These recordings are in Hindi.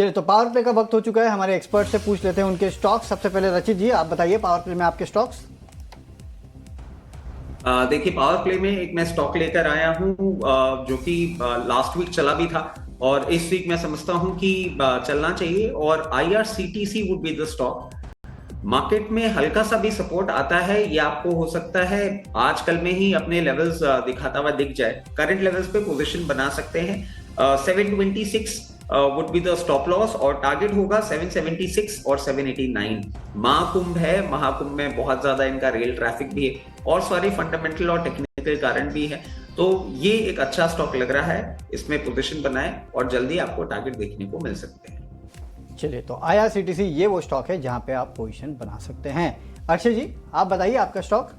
चलिए, तो पावर प्ले का वक्त हो चुका है। हमारे एक्सपर्ट से पूछ लेते हैं उनके स्टॉक्स। सबसे पहले रचित जी, आप बताइए पावर प्ले में आपके स्टॉक्स। देखिए, पावर प्ले में एक मैं स्टॉक लेकर आया हूं, जो कि लास्ट वीक चला भी था और इस वीक मैं समझता हूं कि चलना चाहिए, और IRCTC would be the stock. Market में हल्का सा भी सपोर्ट आता है, ये आपको हो सकता है आजकल में ही अपने लेवल्स दिखाता हुआ दिख जाए। करंट लेवल्स पे पोजीशन बना सकते हैं। 726 would be the stop loss, और टारगेट होगा 776 और 789। महाकुंभ है, महाकुंभ में बहुत ज्यादा इनका रेल ट्रैफिक भी है और सारी फंडामेंटल और टेक्निकल कारण भी है। तो ये एक अच्छा स्टॉक लग रहा है, इसमें पोजीशन बनाए और जल्दी आपको टारगेट देखने को मिल सकते हैं। चलिए, तो आईआरसीटीसी ये वो स्टॉक है जहां पे आप पोजीशन बना सकते हैं। अक्षय जी, आप बताइए आपका स्टॉक।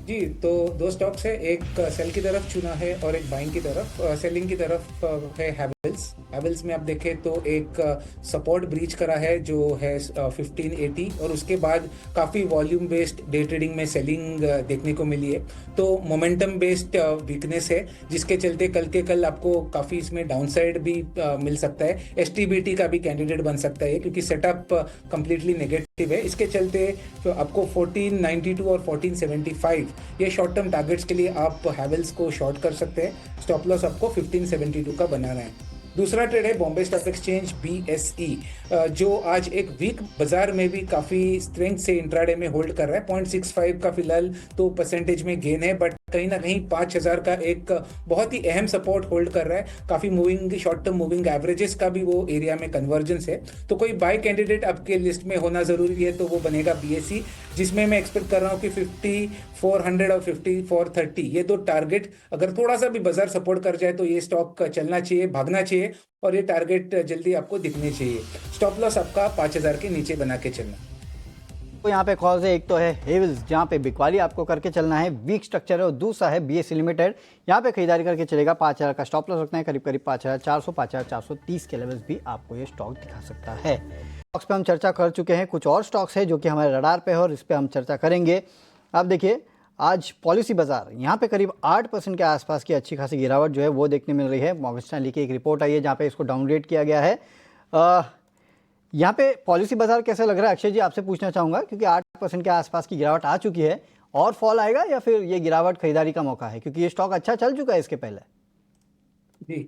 जी, तो दो स्टॉक्स है, एक सेल की तरफ चुना है और एक बाइंग की तरफ। सेलिंग की तरफ है हैवेल्स में आप देखें तो एक सपोर्ट ब्रीच करा है जो है 1580, और उसके बाद काफ़ी वॉल्यूम बेस्ड डे ट्रेडिंग में सेलिंग देखने को मिली है। तो मोमेंटम बेस्ड वीकनेस है, जिसके चलते कल के कल आपको काफ़ी इसमें डाउनसाइड भी मिल सकता है। एसटीबीटी का भी कैंडिडेट बन सकता है क्योंकि सेटअप कंप्लीटली नेगेटिव है। इसके चलते तो आपको 1492 और 1475 ये शॉर्ट टर्म टारगेट्स के लिए आप हैवेल्स को शॉर्ट कर सकते हैं। स्टॉप लॉस आपको 1572 का बनाना है। दूसरा ट्रेड है बॉम्बे स्टॉक एक्सचेंज BSE, जो आज एक वीक बाजार में भी काफ़ी स्ट्रेंथ से इंट्राडे में होल्ड कर रहा है। 0.65 का फिलहाल तो परसेंटेज में गेन है, बट कहीं ना कहीं 5000 का एक बहुत ही अहम सपोर्ट होल्ड कर रहा है। काफ़ी moving short term moving averages का भी वो एरिया में कन्वर्जेंस है। तो कोई बाय कैंडिडेट आपके लिस्ट में होना ज़रूरी है तो वो बनेगा BSE, जिसमें मैं एक्सपेक्ट कर रहा हूँ कि 5400 और 5430 ये दो टारगेट अगर थोड़ा सा भी बाजार सपोर्ट कर जाए तो ये स्टॉक चलना चाहिए, भागना चाहिए, और ये टारगेट जल्दी आपको दिखने चाहिए। स्टॉप लॉस आपका 5000 के नीचे बना के चलना। तो यहाँ पे कॉल्स है, एक तो है हेवल्स जहाँ पे बिकवाली आपको करके चलना है, वीक स्ट्रक्चर है, और दूसरा है BSE लिमिटेड, यहाँ पे खरीदारी करके चलेगा। 5000 का स्टॉप लॉस रखना है, करीब करीब 5400 5430 के लेवल्स भी आपको ये स्टॉक दिखा सकता है। स्टॉक्स पे हम चर्चा कर चुके हैं, कुछ और स्टॉक्स है जो कि हमारे रडार पे है और इस पर हम चर्चा करेंगे। आप देखिए, आज पॉलिसी बाजार यहाँ पे करीब 8% के आसपास की अच्छी खासी गिरावट जो है वो देखने मिल रही है। मॉर्गन स्टैनली की एक रिपोर्ट आई है जहाँ पे इसको डाउनग्रेड किया गया है। यहाँ पे पॉलिसी बाजार कैसा लग रहा है, अक्षय जी आपसे पूछना चाहूँगा, क्योंकि 8% के आसपास की गिरावट आ चुकी है। और फॉल आएगा या फिर ये गिरावट खरीदारी का मौका है, क्योंकि ये स्टॉक अच्छा चल चुका है इसके पहले। जी,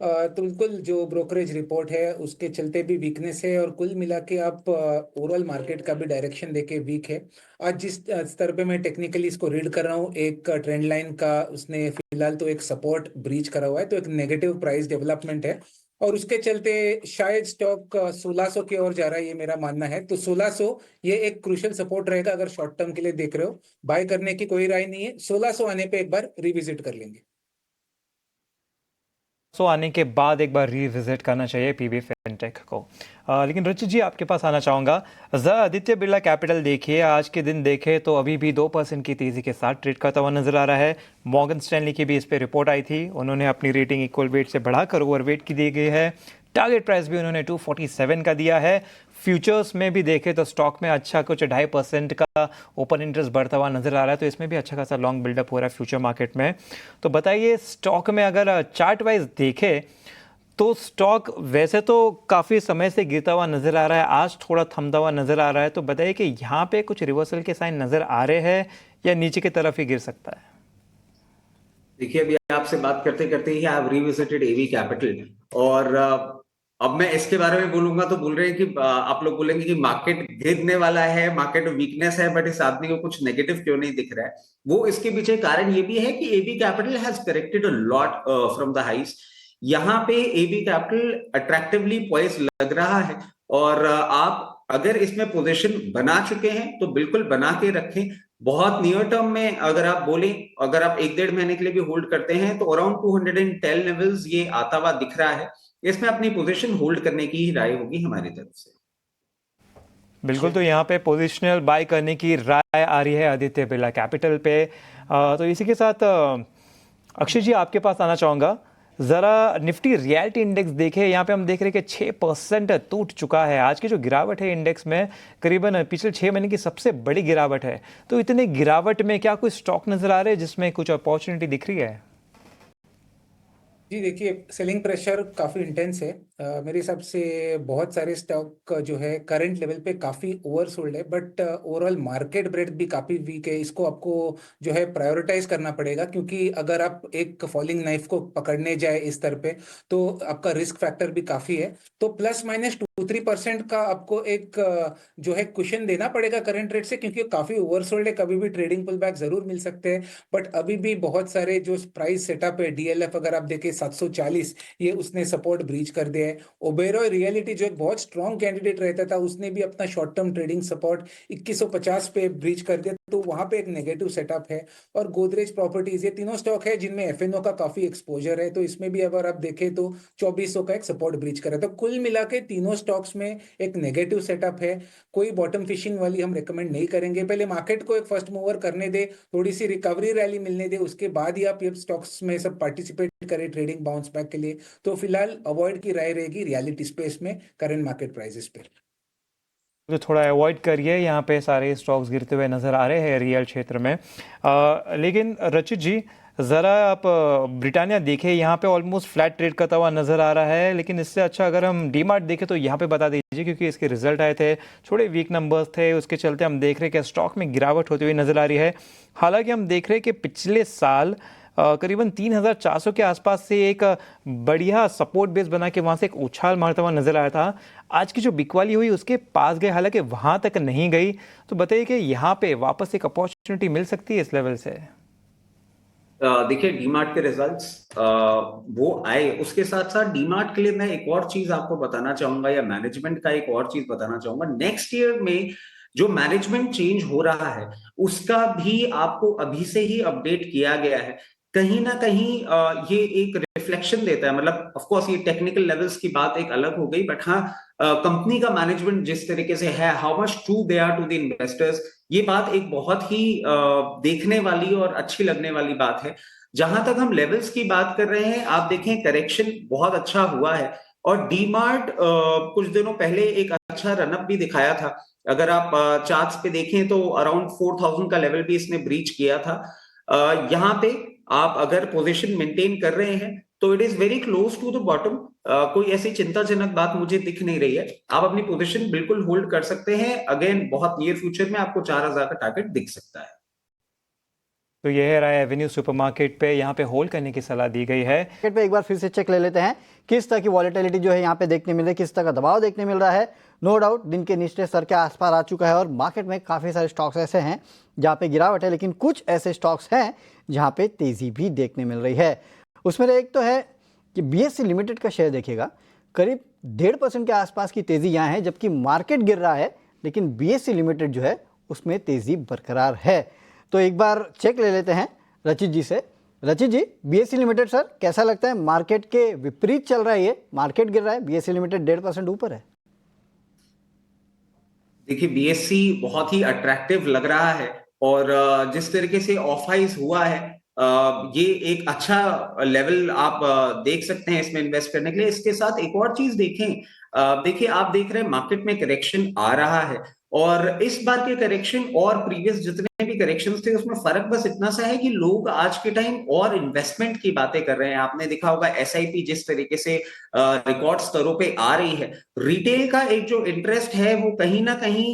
तो बिल्कुल जो ब्रोकरेज रिपोर्ट है उसके चलते भी वीकनेस है, और कुल मिला के आप ओवरऑल मार्केट का भी डायरेक्शन देके वीक है। आज जिस स्तर पे मैं टेक्निकली इसको रीड कर रहा हूँ, एक ट्रेंड लाइन का उसने फिलहाल तो एक सपोर्ट ब्रीच करा हुआ है, तो एक नेगेटिव प्राइस डेवलपमेंट है, और उसके चलते शायद स्टॉक 1600 की ओर जा रहा है, ये मेरा मानना है। तो 1600 ये एक क्रूशियल सपोर्ट रहेगा अगर शॉर्ट टर्म के लिए देख रहे हो। बाय करने की कोई राय नहीं है, 1600 आने पे एक बार रिविजिट कर लेंगे। आने के बाद एक बार रिविजिट करना चाहिए PB फिनटेक को। लेकिन रुचि जी, आपके पास आना चाहूँगा। ज़रा आदित्य बिरला कैपिटल देखिए, आज के दिन देखे तो अभी भी 2% की तेज़ी के साथ ट्रेड करता हुआ नजर आ रहा है। मॉर्गन स्टैनली की भी इस पर रिपोर्ट आई थी, उन्होंने अपनी रेटिंग इक्वल वेट से बढ़ाकर ओवरवेट की दी गई है। टारगेट प्राइस भी उन्होंने 247 का दिया है। फ्यूचर्स में भी देखें तो स्टॉक में अच्छा कुछ 2.5% का ओपन इंटरेस्ट बढ़ता हुआ नजर आ रहा है, तो इसमें भी अच्छा खासा लॉन्ग बिल्डअप हो रहा है फ्यूचर मार्केट में। तो बताइए, स्टॉक में अगर चार्ट वाइज देखें तो स्टॉक वैसे तो काफ़ी समय से गिरता हुआ नजर आ रहा है, आज थोड़ा थमता हुआ नजर आ रहा है, तो बताइए कि यहाँ पे कुछ रिवर्सल के साइन नजर आ रहे हैं या नीचे की तरफ ही गिर सकता है। देखिए, अभी आपसे बात करते करते ही I have revisited AB capital, और अब मैं इसके बारे में बोलूंगा तो बोल रहे हैं कि आप लोग बोलेंगे कि मार्केट गिरने वाला है, मार्केट वीकनेस है, बट इस आदमी को कुछ नेगेटिव क्यों नहीं दिख रहा है। वो इसके पीछे कारण ये भी है कि AB capital has corrected a lot from the highs. यहाँ पे एबी कैपिटल अट्रैक्टिवली पॉइज लग रहा है, और आप अगर इसमें पोजीशन बना चुके हैं तो बिल्कुल बना के रखें। बहुत नियर टर्म में अगर आप बोलें, अगर आप 1-1.5 महीने के लिए भी होल्ड करते हैं तो अराउंड 210 लेवल्स ये आता हुआ दिख रहा है। इसमें अपनी पोजीशन होल्ड करने की ही राय होगी हमारी तरफ से। बिल्कुल, तो यहाँ पे पोजिशनल बाय करने की राय आ रही है आदित्य बिरला कैपिटल पे। तो इसी के साथ अक्षय जी, आपके पास आना चाहूँगा। ज़रा निफ्टी रियलिटी इंडेक्स देखे, यहाँ पे हम देख रहे हैं कि 6% टूट चुका है। आज की जो गिरावट है इंडेक्स में करीबन पिछले 6 महीने की सबसे बड़ी गिरावट है। तो इतने गिरावट में क्या कोई स्टॉक नज़र आ रहे हैं जिसमें कुछ अपॉर्चुनिटी दिख रही है? जी देखिए, सेलिंग प्रेशर काफ़ी इंटेंस है। मेरे हिसाब से बहुत सारे स्टॉक जो है करंट लेवल पे काफी ओवरसोल्ड है, बट ओवरऑल मार्केट ब्रेथ भी काफी वीक है। इसको आपको जो है प्रायोरिटाइज करना पड़ेगा, क्योंकि अगर आप एक फॉलिंग नाइफ को पकड़ने जाए इस स्तर पे तो आपका रिस्क फैक्टर भी काफी है। तो प्लस माइनस 2-3% का आपको एक जो है कुशन देना पड़ेगा करंट रेट से, क्योंकि काफी ओवरसोल्ड है। कभी भी ट्रेडिंग पुल बैक जरूर मिल सकते हैं, बट अभी भी बहुत सारे जो प्राइस सेटअप है, डीएलएफ अगर आप देखें 740, ये उसने सपोर्ट ब्रीच कर दिया है। ओबेरॉय रियलिटी जो एक बहुत स्ट्रॉन्ग कैंडिडेट रहता था, उसने भी अपना शॉर्ट टर्म ट्रेडिंग सपोर्ट 2150 पे ब्रीच कर दिया, तो वहां पे एक नेगेटिव सेटअप है। और गोदरेज प्रॉपर्टीज, ये तीनों स्टॉक है जिनमें एफएनओ का काफी एक्सपोजर है, तो इसमें भी अगर आप देखें तो 2400 का एक सपोर्ट ब्रीच करा। तो कुल मिला के तीनों स्टॉक्स में एक नेगेटिव सेटअप है। कोई बॉटम फिशिंग वाली हम रेकमेंड नहीं करेंगे। पहले मार्केट को एक फर्स्ट मूवर करने दे, थोड़ी सी रिकवरी रैली मिलने दे, उसके बाद ही आप ये स्टॉक्स में सब पार्टिसिपेट करें ट्रेडिंग बाउंस बैक के लिए। तो फिलहाल अवॉइड की राय रहेगी रियलिटी स्पेस में करंट मार्केट प्राइसेस पे। तो थोड़ा अवॉइड करिए, यहाँ पे सारे स्टॉक्स गिरते हुए नज़र आ रहे हैं रियल क्षेत्र में। लेकिन रचित जी, ज़रा आप ब्रिटानिया देखें, यहाँ पे ऑलमोस्ट फ्लैट ट्रेड करता हुआ नज़र आ रहा है। लेकिन इससे अच्छा अगर हम डीमार्ट देखें तो यहाँ पे बता दीजिए, क्योंकि इसके रिजल्ट आए थे, थोड़े वीक नंबर्स थे, उसके चलते हम देख रहे हैं कि स्टॉक में गिरावट होती हुई नज़र आ रही है। हालांकि हम देख रहे हैं कि पिछले साल करीबन 3400 के आसपास से एक बढ़िया सपोर्ट बेस बना के वहाँ से एक उछाल मारता हुआ नजर आया था। आज की जो बिकवाली हुई उसके पास गए, हालांकि वहाँ तक नहीं गई। तो बताइए कि यहाँ पे वापस एक अपॉर्चुनिटी मिल सकती है इस लेवल से? देखिए, डीमार्ट के रिजल्ट्स वो आए, उसके साथ साथ डीमार्ट के लिए मैं एक और चीज आपको बताना चाहूंगा, या मैनेजमेंट का एक और चीज बताना चाहूंगा। नेक्स्ट ईयर में जो मैनेजमेंट चेंज हो रहा है उसका भी आपको अभी से ही अपडेट किया गया है। कहीं ना कहीं ये एक रिफ्लेक्शन देता है, मतलब ऑफ कोर्स ये टेक्निकल लेवल्स की बात एक अलग हो गई, बट हाँ, कंपनी का मैनेजमेंट जिस तरीके से है, how much true they are to the investors, ये बात एक बहुत ही देखने वाली और अच्छी लगने वाली बात है। जहां तक हम लेवल्स की बात कर रहे हैं, आप देखें करेक्शन बहुत अच्छा हुआ है, और डीमार्ट कुछ दिनों पहले एक अच्छा रनअप भी दिखाया था। अगर आप चार्ट्स पे देखें तो अराउंड 4000 का लेवल भी इसने ब्रीच किया था। यहाँ पे आप अगर पोजीशन मेंटेन कर रहे हैं तो it is very close to the bottom. कोई ऐसी चिंताजनक बात मुझे दिख नहीं रही है। आप अपनी पोजीशन बिल्कुल होल्ड कर सकते हैं। अगेन, बहुत नियर फ्यूचर में आपको 4000 का टारगेट दिख सकता है। तो यह है राय एवेन्यू सुपरमार्केट पे, यहाँ पे होल्ड करने की सलाह दी गई है। मार्केट पे एक बार फिर से चेक ले लेते हैं किस तरह की वॉलेटिलिटी जो है यहाँ पे देखने मिल रही है, किस तरह का दबाव देखने मिल रहा है। नो डाउट दिन के निचले स्तर के आसपास आ चुका है और मार्केट में काफ़ी सारे स्टॉक्स ऐसे हैं जहाँ पे गिरावट है, लेकिन कुछ ऐसे स्टॉक्स हैं जहाँ पे तेज़ी भी देखने मिल रही है। उसमें एक तो है कि बीएससी लिमिटेड का शेयर देखिएगा, करीब 1.5% के आसपास की तेज़ी यहाँ है, जबकि मार्केट गिर रहा है लेकिन बीएससी लिमिटेड जो है उसमें तेज़ी बरकरार है। तो एक बार चेक ले लेते हैं रचित जी से। रचित जी, बीएससी लिमिटेड सर कैसा लगता है? मार्केट के विपरीत चल रहा है, ये मार्केट गिर रहा है, बीएससी लिमिटेड 1.5% ऊपर है। देखिए, बीएससी बहुत ही अट्रैक्टिव लग रहा है, और जिस तरीके से ऑफ हाइज हुआ है, ये एक अच्छा लेवल आप देख सकते हैं इसमें इन्वेस्ट करने के लिए। इसके साथ एक और चीज देखें, देखिए आप देख रहे हैं मार्केट में करेक्शन आ रहा है, और इस बार के करेक्शन और प्रीवियस जितने भी करेक्शंस थे उसमें फर्क बस इतना सा है कि लोग आज के टाइम और इन्वेस्टमेंट की बातें कर रहे हैं। आपने देखा होगा एसआईपी जिस तरीके से रिकॉर्ड स्तरों पे आ रही है, रिटेल का एक जो इंटरेस्ट है वो कहीं ना कहीं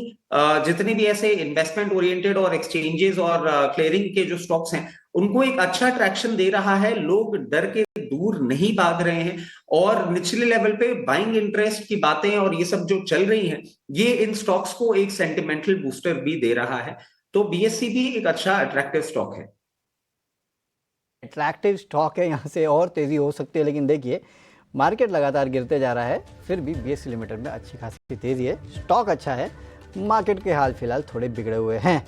जितने भी ऐसे इन्वेस्टमेंट ओरिएंटेड और एक्सचेंजेस और क्लियरिंग के जो स्टॉक्स हैं उनको एक अच्छा ट्रैक्शन दे रहा है। लोग डर के दूर नहीं भाग रहे हैं, और निचले लेवल पे बाइंग इंटरेस्ट की बातें और ये सब जो चल रही हैं, ये इन स्टॉक्स को एक सेंटिमेंटल बूस्टर भी दे रहा है। तो बीएससी भी एक अच्छा अट्रैक्टिव स्टॉक है। अट्रैक्टिव स्टॉक है, यहाँ से और तेज़ी हो सकती है, लेकिन देखिए मार्केट लगातार गिरते जा रहा है, फिर भी बीएससी लिमिटेड में अच्छी खासी तेज़ी है। स्टॉक अच्छा है, मार्केट के हाल फिलहाल थोड़े बिगड़े हुए हैं।